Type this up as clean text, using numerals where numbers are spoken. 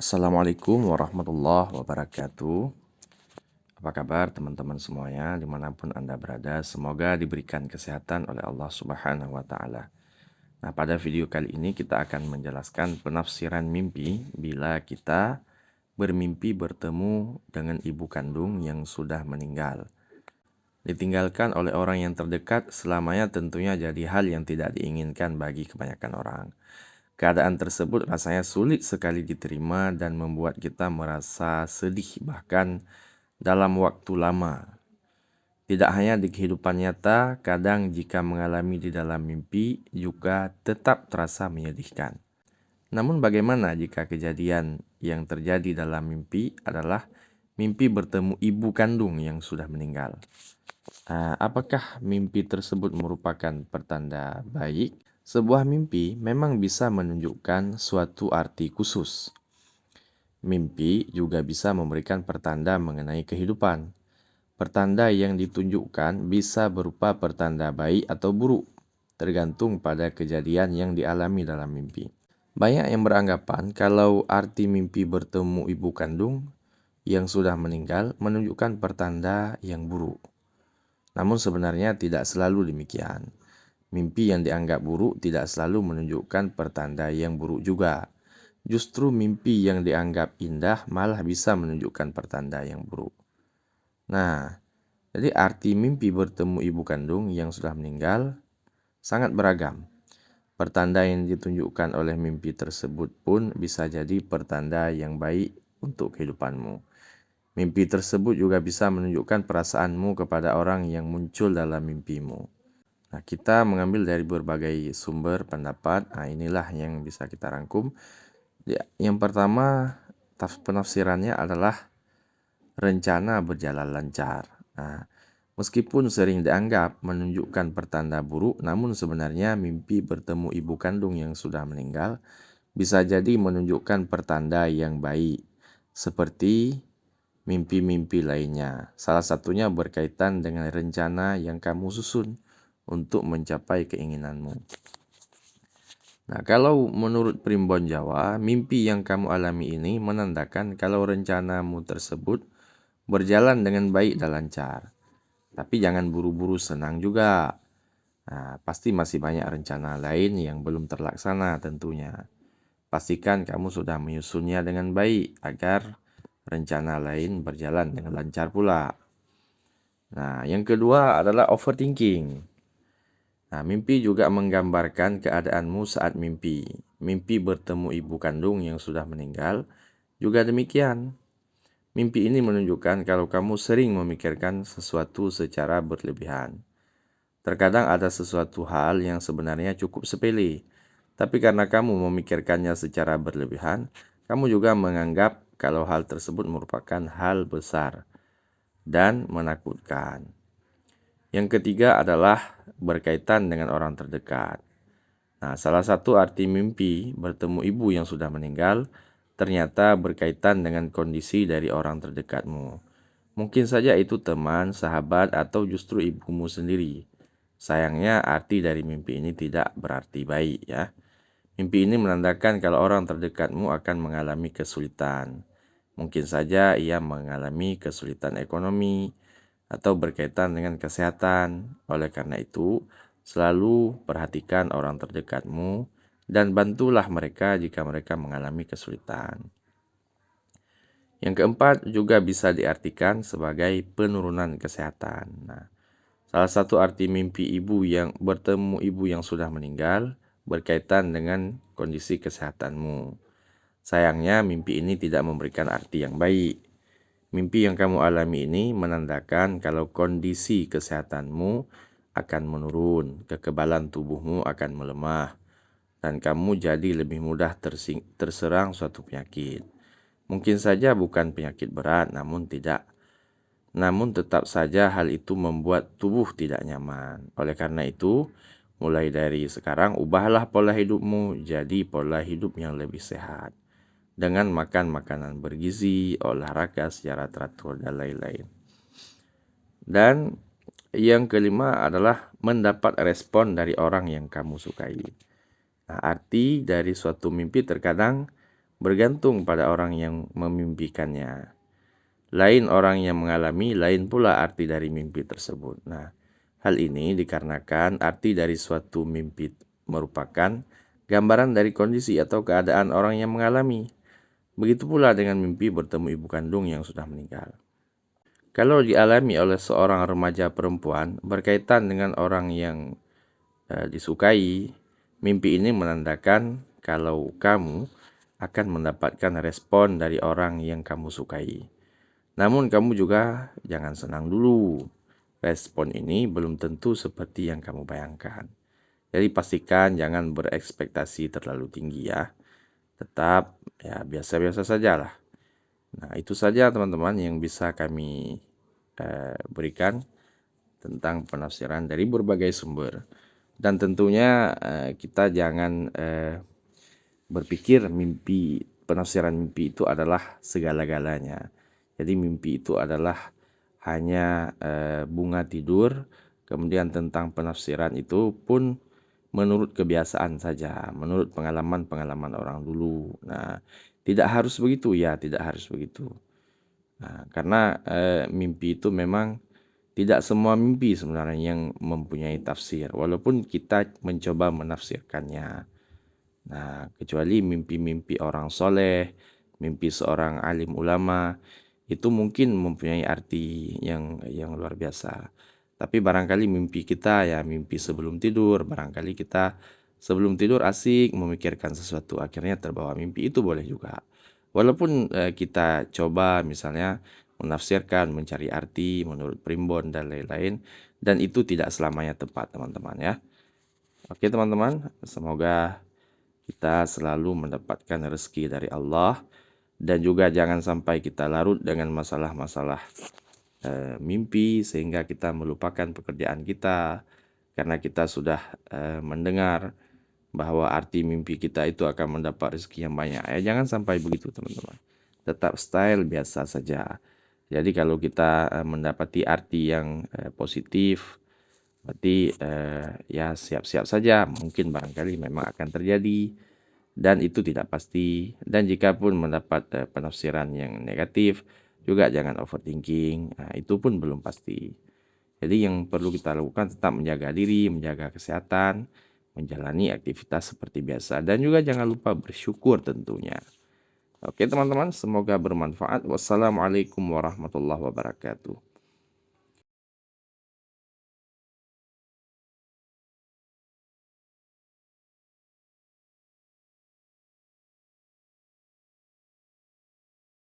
Assalamualaikum warahmatullahi wabarakatuh. Apa kabar teman-teman semuanya dimanapun Anda berada, semoga diberikan kesehatan oleh Allah Subhanahu wa Ta'ala. Nah, pada video kali ini kita akan menjelaskan penafsiran mimpi bila kita bermimpi bertemu dengan ibu kandung yang sudah meninggal. Ditinggalkan oleh orang yang terdekat selamanya tentunya jadi hal yang tidak diinginkan bagi kebanyakan orang. Keadaan tersebut rasanya sulit sekali diterima dan membuat kita merasa sedih bahkan dalam waktu lama. Tidak hanya di kehidupan nyata, kadang jika mengalami di dalam mimpi juga tetap terasa menyedihkan. Namun bagaimana jika kejadian yang terjadi dalam mimpi adalah mimpi bertemu ibu kandung yang sudah meninggal? Apakah mimpi tersebut merupakan pertanda baik? Sebuah mimpi memang bisa menunjukkan suatu arti khusus. Mimpi juga bisa memberikan pertanda mengenai kehidupan. Pertanda yang ditunjukkan bisa berupa pertanda baik atau buruk, tergantung pada kejadian yang dialami dalam mimpi. Banyak yang beranggapan kalau arti mimpi bertemu ibu kandung yang sudah meninggal menunjukkan pertanda yang buruk. Namun sebenarnya tidak selalu demikian. Mimpi yang dianggap buruk tidak selalu menunjukkan pertanda yang buruk juga. Justru mimpi yang dianggap indah malah bisa menunjukkan pertanda yang buruk. Nah, jadi arti mimpi bertemu ibu kandung yang sudah meninggal sangat beragam. Pertanda yang ditunjukkan oleh mimpi tersebut pun bisa jadi pertanda yang baik untuk kehidupanmu. Mimpi tersebut juga bisa menunjukkan perasaanmu kepada orang yang muncul dalam mimpimu. Nah, kita mengambil dari berbagai sumber pendapat. Inilah yang bisa kita rangkum. Yang pertama, penafsirannya adalah rencana berjalan lancar. Meskipun sering dianggap menunjukkan pertanda buruk, namun sebenarnya mimpi bertemu ibu kandung yang sudah meninggal bisa jadi menunjukkan pertanda yang baik, seperti mimpi-mimpi lainnya. Salah satunya berkaitan dengan rencana yang kamu susun untuk mencapai keinginanmu. Nah, kalau menurut Primbon Jawa, mimpi yang kamu alami ini menandakan kalau rencanamu tersebut berjalan dengan baik dan lancar. Tapi jangan buru-buru senang juga. Pasti masih banyak rencana lain yang belum terlaksana tentunya. Pastikan kamu sudah menyusunnya dengan baik agar rencana lain berjalan dengan lancar pula. Nah, yang kedua adalah overthinking. Nah, mimpi juga menggambarkan keadaanmu saat mimpi. Mimpi bertemu ibu kandung yang sudah meninggal juga demikian. Mimpi ini menunjukkan kalau kamu sering memikirkan sesuatu secara berlebihan. Terkadang ada sesuatu hal yang sebenarnya cukup sepele, tapi karena kamu memikirkannya secara berlebihan, kamu juga menganggap kalau hal tersebut merupakan hal besar dan menakutkan. Yang ketiga adalah berkaitan dengan orang terdekat. Nah, salah satu arti mimpi bertemu ibu yang sudah meninggal ternyata berkaitan dengan kondisi dari orang terdekatmu. Mungkin saja itu teman, sahabat, atau justru ibumu sendiri. Sayangnya arti dari mimpi ini tidak berarti baik ya. Mimpi ini menandakan kalau orang terdekatmu akan mengalami kesulitan. Mungkin saja ia mengalami kesulitan ekonomi, atau berkaitan dengan kesehatan. Oleh karena itu, selalu perhatikan orang terdekatmu dan bantulah mereka jika mereka mengalami kesulitan. Yang keempat juga bisa diartikan sebagai penurunan kesehatan. Nah, salah satu arti mimpi ibu yang bertemu ibu yang sudah meninggal berkaitan dengan kondisi kesehatanmu. Sayangnya mimpi ini tidak memberikan arti yang baik. Mimpi yang kamu alami ini menandakan kalau kondisi kesehatanmu akan menurun, kekebalan tubuhmu akan melemah, dan kamu jadi lebih mudah terserang suatu penyakit. Mungkin saja bukan penyakit berat, namun tetap saja hal itu membuat tubuh tidak nyaman. Oleh karena itu, mulai dari sekarang ubahlah pola hidupmu jadi pola hidup yang lebih sehat, dengan makan makanan bergizi, olahraga secara teratur, dan lain-lain. Dan yang kelima adalah mendapat respon dari orang yang kamu sukai. Nah, arti dari suatu mimpi terkadang bergantung pada orang yang memimpikannya. Lain orang yang mengalami, lain pula arti dari mimpi tersebut. Nah, hal ini dikarenakan arti dari suatu mimpi merupakan gambaran dari kondisi atau keadaan orang yang mengalami. Begitu pula dengan mimpi bertemu ibu kandung yang sudah meninggal. Kalau dialami oleh seorang remaja perempuan berkaitan dengan orang yang disukai, mimpi ini menandakan kalau kamu akan mendapatkan respon dari orang yang kamu sukai. Namun kamu juga jangan senang dulu. Respon ini belum tentu seperti yang kamu bayangkan. Jadi pastikan jangan berekspektasi terlalu tinggi ya. Tetap ya biasa-biasa saja lah. Nah, itu saja teman-teman yang bisa kami berikan tentang penafsiran dari berbagai sumber. Dan tentunya kita jangan berpikir penafsiran mimpi itu adalah segala-galanya. Jadi mimpi itu adalah hanya bunga tidur, kemudian tentang penafsiran itu pun menurut kebiasaan saja, menurut pengalaman-pengalaman orang dulu. Nah, tidak harus begitu ya, tidak harus begitu. Nah, karena mimpi itu memang tidak semua mimpi sebenarnya yang mempunyai tafsir, walaupun kita mencoba menafsirkannya. Nah, kecuali mimpi-mimpi orang soleh, mimpi seorang alim ulama, itu mungkin mempunyai arti yang luar biasa. Tapi barangkali mimpi kita ya mimpi sebelum tidur, barangkali kita sebelum tidur asik memikirkan sesuatu, akhirnya terbawa mimpi, itu boleh juga. Walaupun kita coba misalnya menafsirkan, mencari arti menurut primbon dan lain-lain, dan itu tidak selamanya tepat teman-teman ya. Oke teman-teman, semoga kita selalu mendapatkan rezeki dari Allah, dan juga jangan sampai kita larut dengan masalah-masalah mimpi sehingga kita melupakan pekerjaan kita karena kita sudah mendengar bahwa arti mimpi kita itu akan mendapat rezeki yang banyak. Jangan sampai begitu teman-teman. Tetap style biasa saja. Jadi kalau kita mendapati arti yang positif, berarti ya siap-siap saja. Mungkin barangkali memang akan terjadi dan itu tidak pasti. Dan jika pun mendapat penafsiran yang negatif, juga jangan overthinking. Nah, itu pun belum pasti. Jadi yang perlu kita lakukan tetap menjaga diri, menjaga kesehatan, menjalani aktivitas seperti biasa. Dan juga jangan lupa bersyukur tentunya. Oke teman-teman, semoga bermanfaat. Wassalamualaikum warahmatullahi wabarakatuh.